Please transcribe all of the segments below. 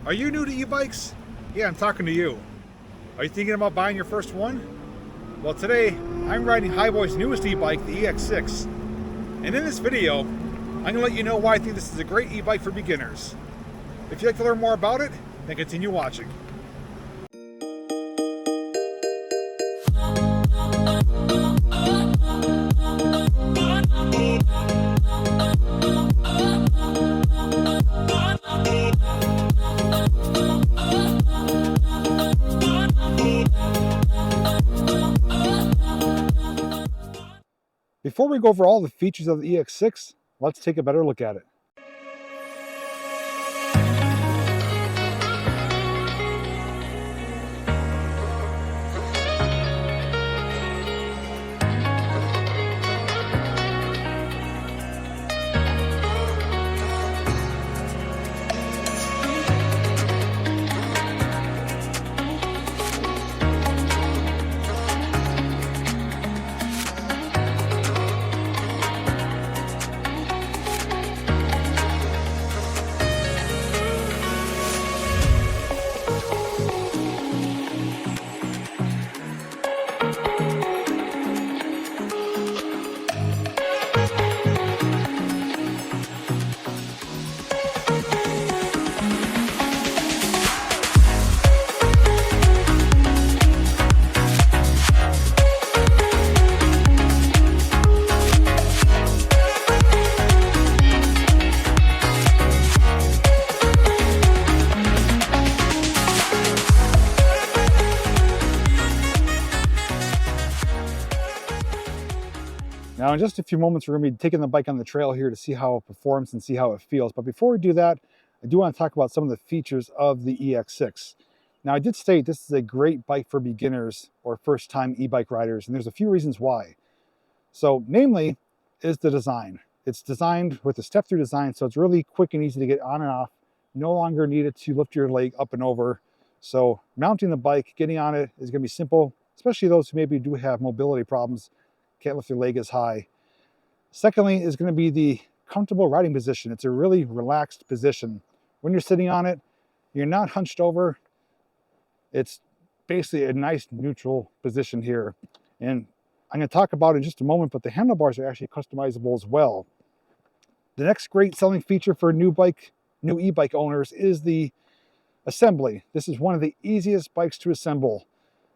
Are you new to e-bikes? Yeah, I'm talking to you. Are you thinking about buying your first one? Well, today I'm riding Hiboy's newest e-bike, the EX6. And in this video, I'm going to let you know why I think this is a great e-bike for beginners. If you'd like to learn more about it, then continue watching. Before we go over all the features of the EX6, let's take a better look at it. Now in just a few moments, we're going to be taking the bike on the trail here to see how it performs and see how it feels. But before we do that, I do want to talk about some of the features of the EX6. Now I did state this is a great bike for beginners or first-time e-bike riders, and there's a few reasons why. So namely is the design. It's designed with a step-through design, so it's really quick and easy to get on and off. No longer needed to lift your leg up and over. So mounting the bike, getting on it is going to be simple, especially those who maybe do have mobility problems. Can't lift your leg as high. Secondly is going to be the comfortable riding position. It's a really relaxed position. When you're sitting on it, you're not hunched over. It's basically a nice neutral position here. And I'm going to talk about it in just a moment, but the handlebars are actually customizable as well. The next great selling feature for new e-bike owners is the assembly. This is one of the easiest bikes to assemble.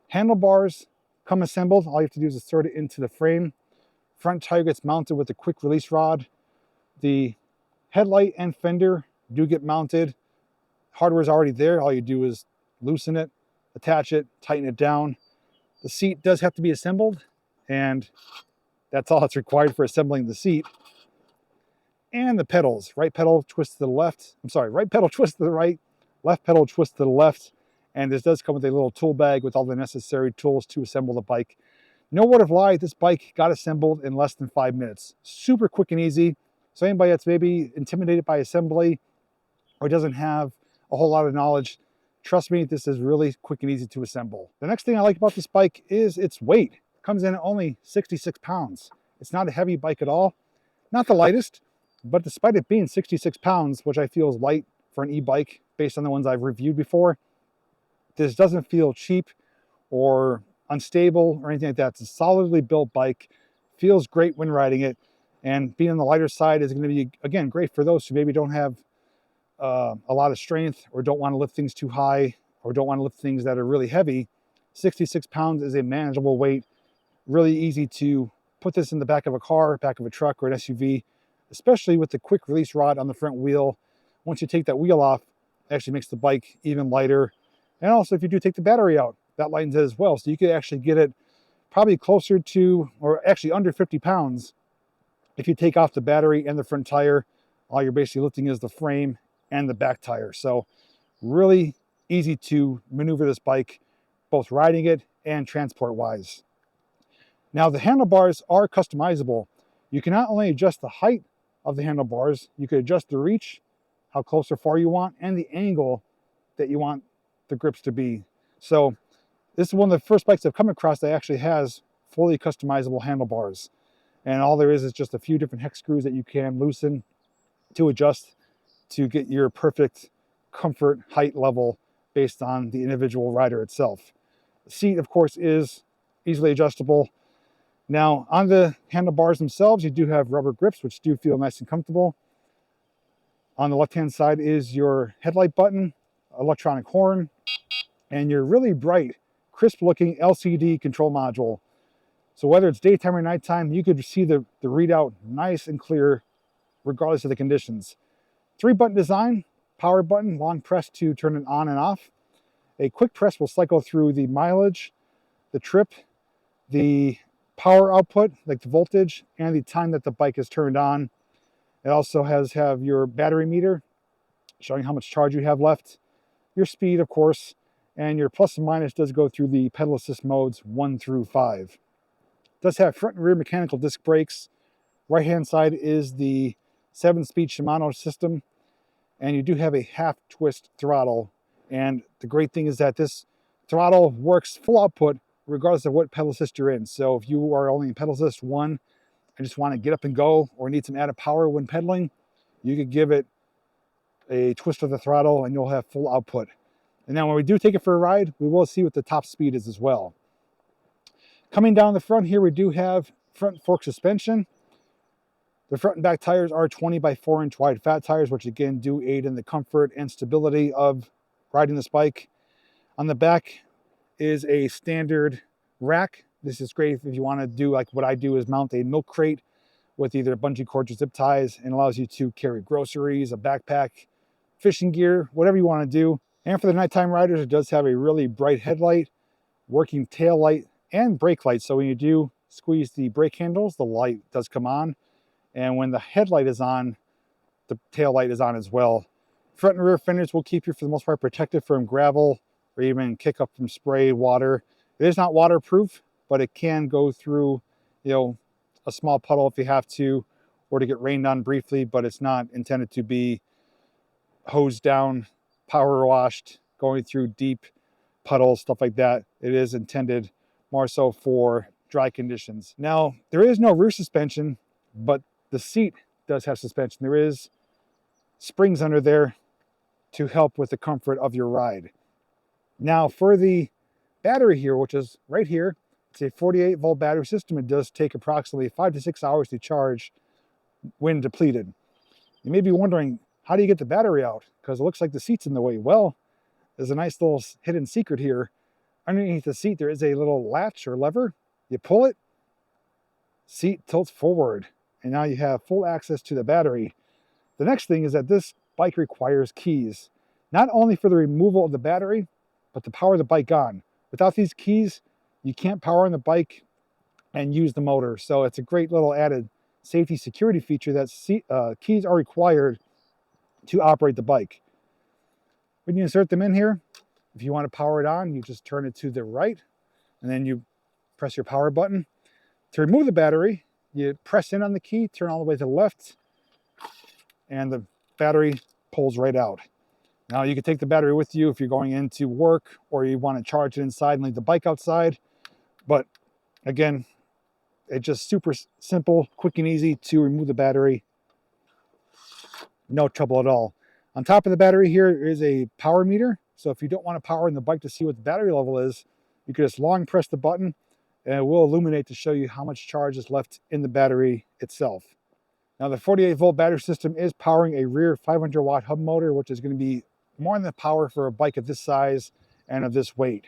Handlebars come assembled. All you have to do is insert it into the frame. Front tire gets mounted with a quick release rod. The headlight and fender do get mounted. Hardware is already there. All you do is loosen it, attach it, tighten it down. The seat does have to be assembled, and that's all that's required for assembling the seat. And the pedals, right pedal twist to the left. Right pedal twist to the right, left pedal twist to the left. And this does come with a little tool bag with all the necessary tools to assemble the bike. No word of lie, this bike got assembled in less than 5 minutes. Super quick and easy. So anybody that's maybe intimidated by assembly or doesn't have a whole lot of knowledge, trust me, this is really quick and easy to assemble. The next thing I like about this bike is its weight. It comes in at only 66 pounds. It's not a heavy bike at all. Not the lightest, but despite it being 66 pounds, which I feel is light for an e-bike based on the ones I've reviewed before, this doesn't feel cheap or unstable or anything like that. It's a solidly built bike, feels great when riding it, and being on the lighter side is going to be, again, great for those who maybe don't have a lot of strength or don't want to lift things too high or don't want to lift things that are really heavy. 66 pounds is a manageable weight, really easy to put this in the back of a car, back of a truck or an SUV, especially with the quick release rod on the front wheel. Once you take that wheel off, it actually makes the bike even lighter. And also, if you do take the battery out, that lightens it as well. So you could actually get it probably closer to, or actually under 50 pounds. If you take off the battery and the front tire, all you're basically lifting is the frame and the back tire. So really easy to maneuver this bike, both riding it and transport-wise. Now the handlebars are customizable. You can not only adjust the height of the handlebars, you could adjust the reach, how close or far you want, and the angle that you want the grips to be. So this is one of the first bikes I've come across that actually has fully customizable handlebars. And all there is just a few different hex screws that you can loosen to adjust to get your perfect comfort height level based on the individual rider itself. The seat, of course, is easily adjustable. Now, on the handlebars themselves, you do have rubber grips, which do feel nice and comfortable. On the left-hand side is your headlight button, electronic horn, and your really bright, crisp-looking LCD control module. So whether it's daytime or nighttime, you could see the readout nice and clear, regardless of the conditions. 3-button design, power button, long press to turn it on and off. A quick press will cycle through the mileage, the trip, the power output, like the voltage, and the time that the bike is turned on. It also have your battery meter, showing how much charge you have left, your speed, of course, and your plus and minus does go through the pedal assist modes 1 through 5. It does have front and rear mechanical disc brakes. Right-hand side is the 7-speed Shimano system, and you do have a half twist throttle. And the great thing is that this throttle works full output regardless of what pedal assist you're in. So if you are only in pedal assist 1 and just want to get up and go or need some added power when pedaling, you could give it a twist of the throttle and you'll have full output. And then when we do take it for a ride, we will see what the top speed is as well. Coming down the front here, we do have front fork suspension. The front and back tires are 20 by 4-inch wide fat tires, which again do aid in the comfort and stability of riding this bike. On the back is a standard rack. This is great if you want to do like what I do, is mount a milk crate with either bungee cords or zip ties, and allows you to carry groceries, a backpack, fishing gear, whatever you want to do. And for the nighttime riders, it does have a really bright headlight, working tail light, and brake light. So when you do squeeze the brake handles, the light does come on. And when the headlight is on, the tail light is on as well. Front and rear fenders will keep you, for the most part, protected from gravel or even kick up from spray water. It is not waterproof, but it can go through, a small puddle if you have to, or to get rained on briefly, but it's not intended to be hosed down, power washed, going through deep puddles, stuff like that. It is intended more so for dry conditions. Now, there is no rear suspension, but the seat does have suspension. There is springs under there to help with the comfort of your ride. Now, for the battery here, which is right here, it's a 48-volt battery system. It does take approximately 5 to 6 hours to charge when depleted. You may be wondering, how do you get the battery out? Because it looks like the seat's in the way. Well, there's a nice little hidden secret here. Underneath the seat, there is a little latch or lever. You pull it, seat tilts forward, and now you have full access to the battery. The next thing is that this bike requires keys, not only for the removal of the battery, but to power the bike on. Without these keys, you can't power on the bike and use the motor. So it's a great little added safety security feature that keys are required to operate the bike. When you insert them in here, if you want to power it on, you just turn it to the right, and then you press your power button. To remove the battery, you press in on the key, turn all the way to the left, and the battery pulls right out. Now you can take the battery with you if you're going into work or you want to charge it inside and leave the bike outside. But again, it's just super simple, quick and easy to remove the battery. No trouble at all. On top of the battery here is a power meter. So if you don't want to power in the bike to see what the battery level is, you can just long press the button and it will illuminate to show you how much charge is left in the battery itself. Now the 48-volt battery system is powering a rear 500-watt hub motor, which is going to be more than the power for a bike of this size and of this weight.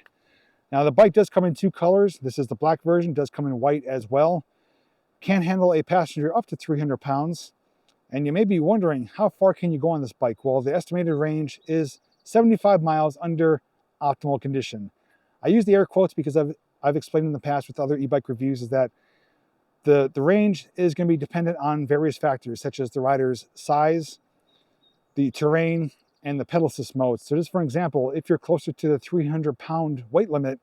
Now the bike does come in 2 colors. This is the black version, does come in white as well. Can handle a passenger up to 300 pounds. And you may be wondering, how far can you go on this bike? Well, the estimated range is 75 miles under optimal condition. I use the air quotes because I've explained in the past with other e-bike reviews is that the range is going to be dependent on various factors, such as the rider's size, the terrain, and the pedal assist mode. So just for example, if you're closer to the 300-pound weight limit,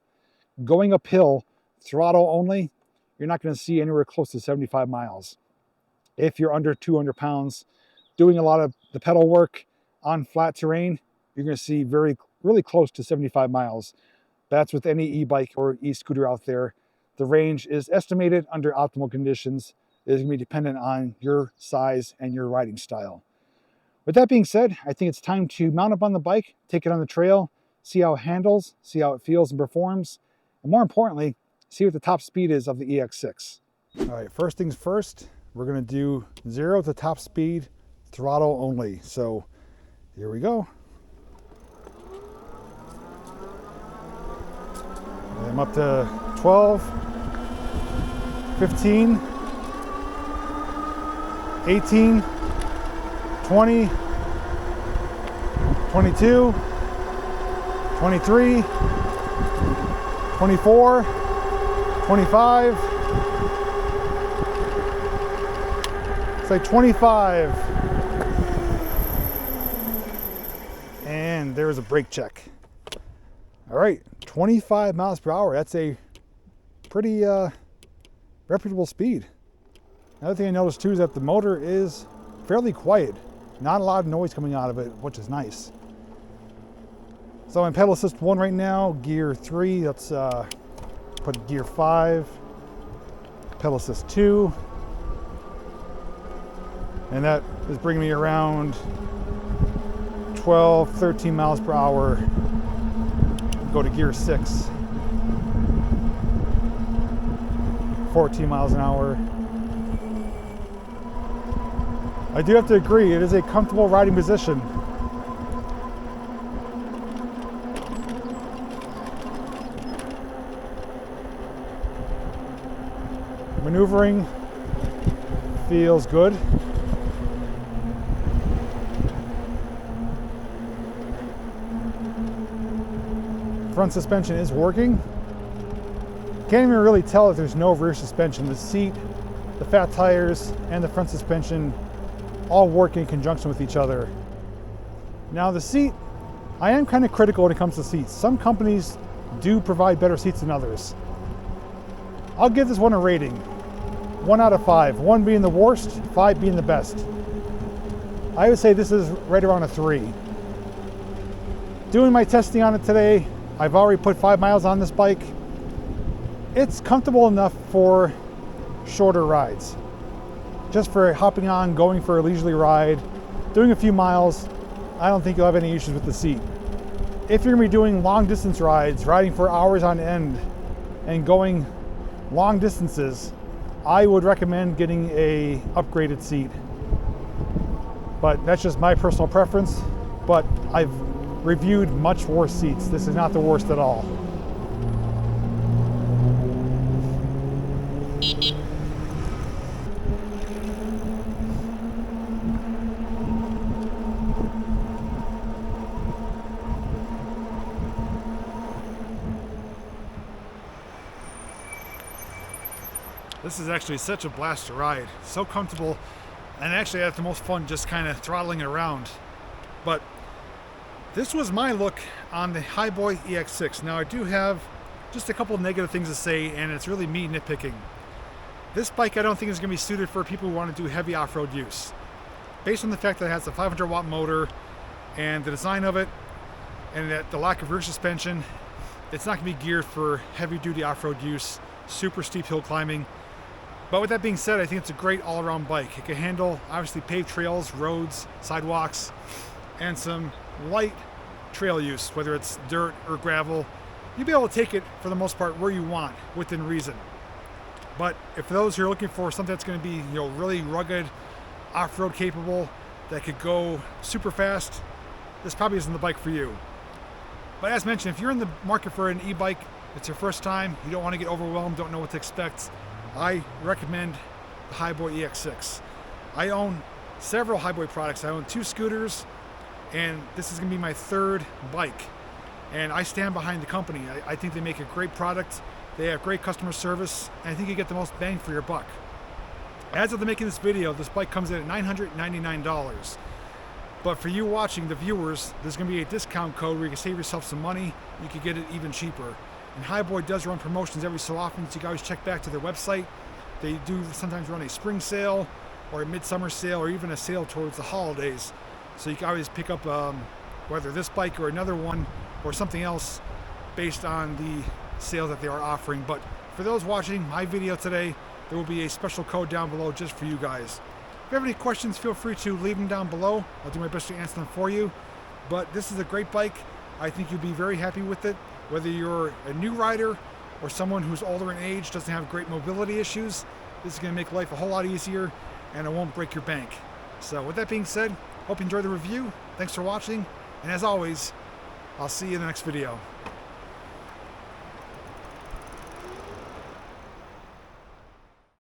going uphill, throttle only, you're not going to see anywhere close to 75 miles. If you're under 200 pounds, doing a lot of the pedal work on flat terrain, you're going to see really close to 75 miles. That's with any e-bike or e-scooter out there. The range is estimated under optimal conditions. It is going to be dependent on your size and your riding style. With that being said, I think it's time to mount up on the bike, take it on the trail, see how it handles, see how it feels and performs, and more importantly, see what the top speed is of the EX6. All right, first things first, we're gonna do 0 to top speed, throttle only. So here we go. I'm up to 12, 15, 18, 20, 22, 23, 24, 25. It's like 25. And there's a brake check. All right, 25 miles per hour. That's a pretty reputable speed. Another thing I noticed too is that the motor is fairly quiet. Not a lot of noise coming out of it, which is nice. So I'm in pedal assist 1 right now, gear 3, let's put gear 5, pedal assist 2, and that is bringing me around 12, 13 miles per hour. Go to gear 6, 14 miles an hour. I do have to agree, it is a comfortable riding position. Maneuvering feels good. Front suspension is working. Can't even really tell if there's no rear suspension. The seat, the fat tires, and the front suspension all work in conjunction with each other. Now the seat, I am kind of critical when it comes to seats. Some companies do provide better seats than others. I'll give this one a rating. 1 out of 5. 1 being the worst, 5 being the best. I would say this is right around a 3. Doing my testing on it today, I've already put 5 miles on this bike. It's comfortable enough for shorter rides. Just for hopping on, going for a leisurely ride, doing a few miles, I don't think you'll have any issues with the seat. If you're gonna be doing long distance rides, riding for hours on end, and going long distances, I would recommend getting a upgraded seat. But that's just my personal preference, but I've reviewed much worse seats. This is not the worst at all. This is actually such a blast to ride. So comfortable, and actually I had the most fun just kind of throttling it around. But this was my look on the Hiboy EX6. Now I do have just a couple of negative things to say, and it's really me nitpicking. This bike I don't think is going to be suited for people who want to do heavy off-road use. Based on the fact that it has a 500 watt motor and the design of it, and that the lack of rear suspension, it's not going to be geared for heavy duty off-road use, super steep hill climbing. But with that being said, I think it's a great all-around bike. It can handle obviously paved trails, roads, sidewalks, and some light trail use, whether it's dirt or gravel. You'll be able to take it for the most part where you want, within reason. But if for those who are looking for something that's going to be, really rugged, off-road capable, that could go super fast, this probably isn't the bike for you. But as mentioned, if you're in the market for an e-bike, it's your first time, you don't want to get overwhelmed, don't know what to expect, I recommend the Hiboy EX6. I own several Hiboy products. I own 2 scooters, and this is going to be my 3rd bike. And I stand behind the company. I think they make a great product. They have great customer service, and I think you get the most bang for your buck. As of the making this video, this bike comes in at $999. But for you watching, the viewers, there's going to be a discount code where you can save yourself some money. You can get it even cheaper. And Hiboy does run promotions every so often, so you can always check back to their website. They do sometimes run a spring sale or a midsummer sale or even a sale towards the holidays. So you can always pick up whether this bike or another one or something else based on the sales that they are offering. But for those watching my video today, there will be a special code down below just for you guys. If you have any questions, feel free to leave them down below. I'll do my best to answer them for you. But this is a great bike. I think you'll be very happy with it. Whether you're a new rider or someone who's older in age, doesn't have great mobility issues, this is going to make life a whole lot easier and it won't break your bank. So with that being said, hope you enjoyed the review. Thanks for watching. And as always, I'll see you in the next video.